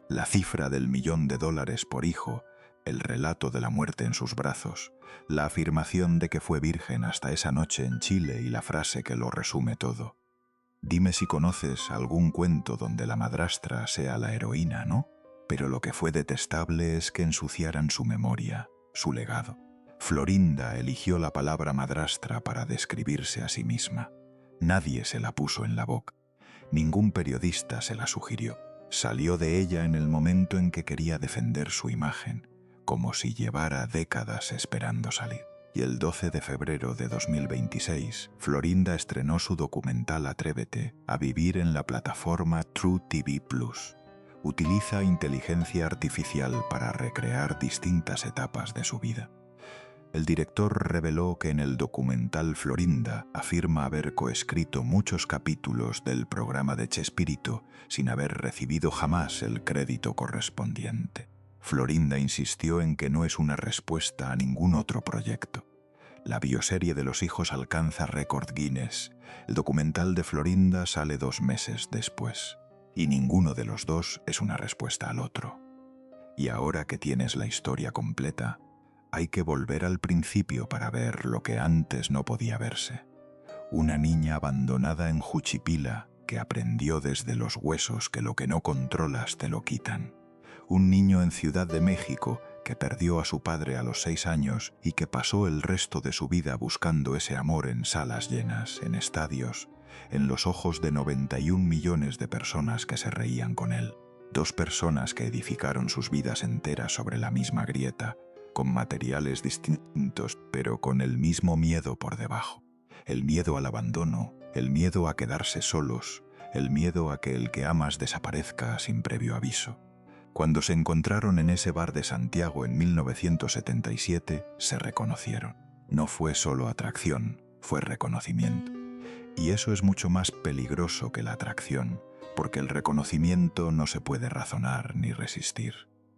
La cifra del $1.000.000 por hijo, el relato de la muerte en sus brazos, la afirmación de que fue virgen hasta esa noche en Chile y la frase que lo resume todo. Dime si conoces algún cuento donde la madrastra sea la heroína, ¿no? Pero lo que fue detestable es que ensuciaran su memoria, su legado. Florinda eligió la palabra madrastra para describirse a sí misma. Nadie se la puso en la boca. Ningún periodista se la sugirió. Salió de ella en el momento en que quería defender su imagen, como si llevara décadas esperando salir. Y el 12 de febrero de 2026, Florinda estrenó su documental Atrévete a vivir en la plataforma True TV Plus. Utiliza inteligencia artificial para recrear distintas etapas de su vida. El director reveló que en el documental Florinda afirma haber coescrito muchos capítulos del programa de Chespirito sin haber recibido jamás el crédito correspondiente. Florinda insistió en que no es una respuesta a ningún otro proyecto. La bioserie de los hijos alcanza récord Guinness. El documental de Florinda sale 2 meses después. Y ninguno de los dos es una respuesta al otro. Y ahora que tienes la historia completa, hay que volver al principio para ver lo que antes no podía verse. Una niña abandonada en Juchipila que aprendió desde los huesos que lo que no controlas te lo quitan. Un niño en Ciudad de México que perdió a su padre a los 6 años y que pasó el resto de su vida buscando ese amor en salas llenas, en estadios, en los ojos de 91 millones de personas que se reían con él. 2 personas que edificaron sus vidas enteras sobre la misma grieta, con materiales distintos, pero con el mismo miedo por debajo. El miedo al abandono, el miedo a quedarse solos, el miedo a que el que amas desaparezca sin previo aviso. Cuando se encontraron en ese bar de Santiago en 1977, se reconocieron. No fue solo atracción, fue reconocimiento. Y eso es mucho más peligroso que la atracción, porque el reconocimiento no se puede razonar ni resistir.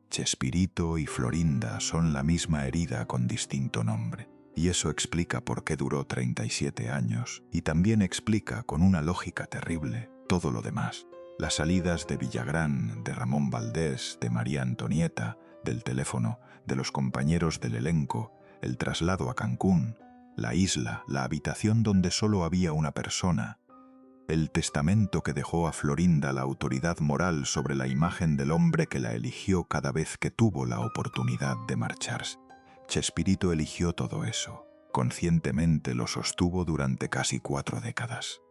Chespirito y Florinda son la misma herida con distinto nombre. Y eso explica por qué duró 37 años, y también explica, con una lógica terrible, todo lo demás. Las salidas de Villagrán, de Ramón Valdés, de María Antonieta, del teléfono, de los compañeros del elenco, el traslado a Cancún, la isla, la habitación donde solo había una persona, el testamento que dejó a Florinda la autoridad moral sobre la imagen del hombre que la eligió cada vez que tuvo la oportunidad de marcharse. Chespirito eligió todo eso. Conscientemente lo sostuvo durante casi 4 décadas.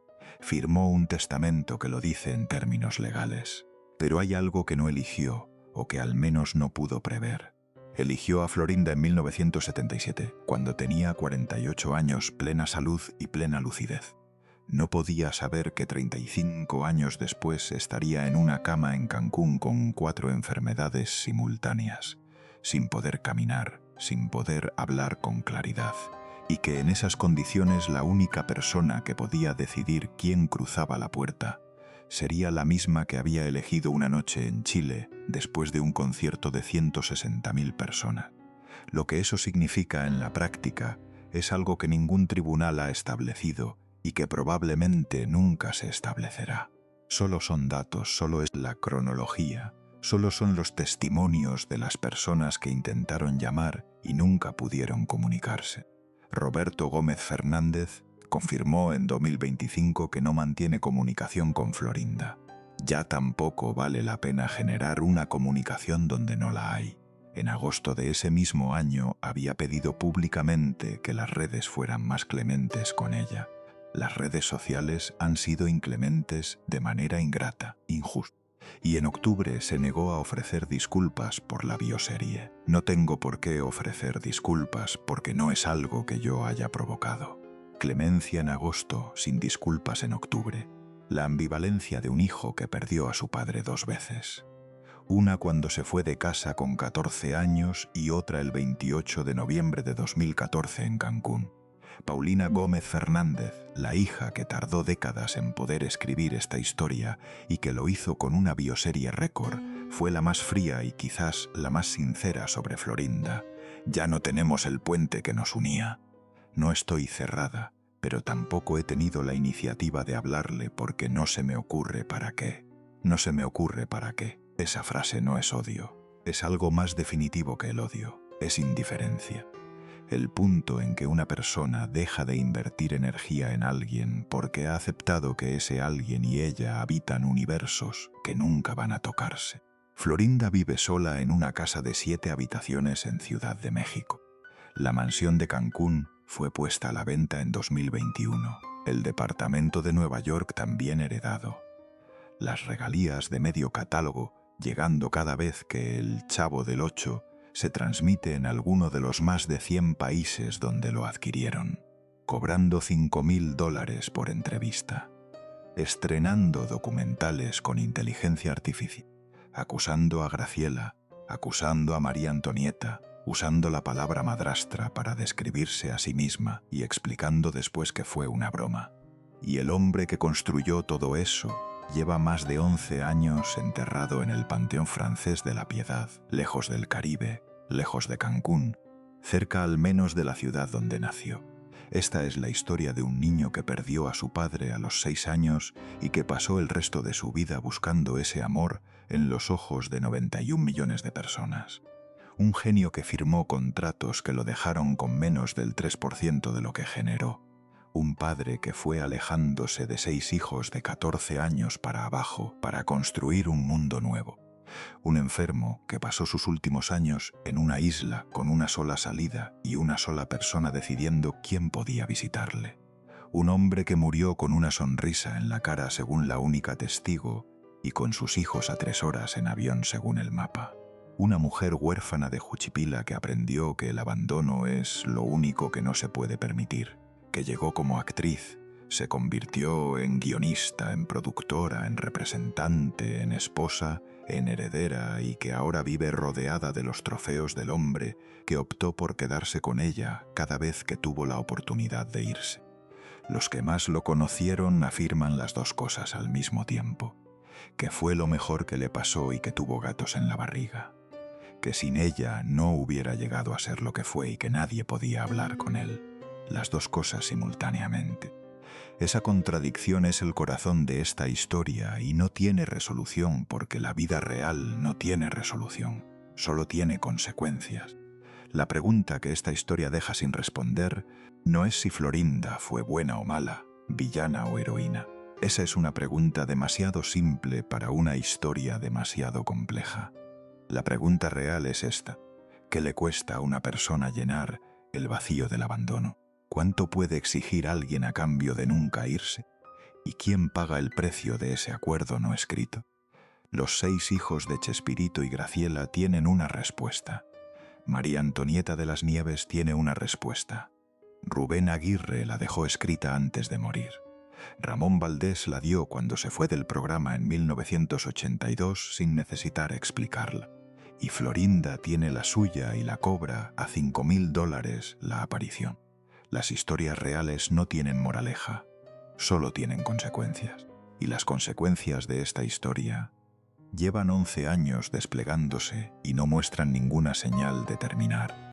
Firmó un testamento que lo dice en términos legales. Pero hay algo que no eligió, o que al menos no pudo prever. Eligió a Florinda en 1977, cuando tenía 48 años, plena salud y plena lucidez. No podía saber que 35 años después estaría en una cama en Cancún con 4 enfermedades simultáneas, sin poder caminar, sin poder hablar con claridad, y que en esas condiciones la única persona que podía decidir quién cruzaba la puerta sería la misma que había elegido una noche en Chile después de un concierto de 160.000 personas. Lo que eso significa en la práctica es algo que ningún tribunal ha establecido y que probablemente nunca se establecerá. Solo son datos, solo es la cronología, solo son los testimonios de las personas que intentaron llamar y nunca pudieron comunicarse. Roberto Gómez Fernández confirmó en 2025 que no mantiene comunicación con Florinda. Ya tampoco vale la pena generar una comunicación donde no la hay. En agosto de ese mismo año había pedido públicamente que las redes fueran más clementes con ella. Las redes sociales han sido inclementes de manera ingrata, injusta. Y en octubre se negó a ofrecer disculpas por la bioserie. No tengo por qué ofrecer disculpas porque no es algo que yo haya provocado. Clemencia en agosto, sin disculpas en octubre. La ambivalencia de un hijo que perdió a su padre 2 veces. Una cuando se fue de casa con 14 años y otra el 28 de noviembre de 2014 en Cancún. Paulina Gómez Fernández, la hija que tardó décadas en poder escribir esta historia y que lo hizo con una bioserie récord, fue la más fría y quizás la más sincera sobre Florinda. Ya no tenemos el puente que nos unía. No estoy cerrada, pero tampoco he tenido la iniciativa de hablarle porque no se me ocurre para qué. No se me ocurre para qué. Esa frase no es odio. Es algo más definitivo que el odio. Es indiferencia. El punto en que una persona deja de invertir energía en alguien porque ha aceptado que ese alguien y ella habitan universos que nunca van a tocarse. Florinda vive sola en una casa de 7 habitaciones en Ciudad de México. La mansión de Cancún fue puesta a la venta en 2021. El departamento de Nueva York también heredado. Las regalías de medio catálogo llegando cada vez que El Chavo del Ocho se transmite en alguno de los más de 100 países donde lo adquirieron, cobrando $5.000 por entrevista, estrenando documentales con inteligencia artificial, acusando a Graciela, acusando a María Antonieta, usando la palabra madrastra para describirse a sí misma y explicando después que fue una broma. Y el hombre que construyó todo eso lleva más de 11 años enterrado en el Panteón Francés de la Piedad, lejos del Caribe, lejos de Cancún, cerca al menos de la ciudad donde nació. Esta es la historia de un niño que perdió a su padre a los 6 años y que pasó el resto de su vida buscando ese amor en los ojos de 91 millones de personas. Un genio que firmó contratos que lo dejaron con menos del 3% de lo que generó. Un padre que fue alejándose de 6 hijos de 14 años para abajo para construir un mundo nuevo. Un enfermo que pasó sus últimos años en una isla con una sola salida y una sola persona decidiendo quién podía visitarle. Un hombre que murió con una sonrisa en la cara según la única testigo y con sus hijos a 3 horas en avión según el mapa. Una mujer huérfana de Juchipila que aprendió que el abandono es lo único que no se puede permitir, que llegó como actriz, se convirtió en guionista, en productora, en representante, en esposa, en heredera y que ahora vive rodeada de los trofeos del hombre que optó por quedarse con ella cada vez que tuvo la oportunidad de irse. Los que más lo conocieron afirman las dos cosas al mismo tiempo, que fue lo mejor que le pasó y que tuvo gatos en la barriga, que sin ella no hubiera llegado a ser lo que fue y que nadie podía hablar con él. Las dos cosas simultáneamente. Esa contradicción es el corazón de esta historia y no tiene resolución porque la vida real no tiene resolución, solo tiene consecuencias. La pregunta que esta historia deja sin responder no es si Florinda fue buena o mala, villana o heroína. Esa es una pregunta demasiado simple para una historia demasiado compleja. La pregunta real es esta: ¿qué le cuesta a una persona llenar el vacío del abandono? ¿Cuánto puede exigir alguien a cambio de nunca irse? ¿Y quién paga el precio de ese acuerdo no escrito? Los 6 hijos de Chespirito y Graciela tienen una respuesta. María Antonieta de las Nieves tiene una respuesta. Rubén Aguirre la dejó escrita antes de morir. Ramón Valdés la dio cuando se fue del programa en 1982 sin necesitar explicarla. Y Florinda tiene la suya y la cobra a $5.000 la aparición. Las historias reales no tienen moraleja, solo tienen consecuencias. Y las consecuencias de esta historia llevan 11 años desplegándose y no muestran ninguna señal de terminar.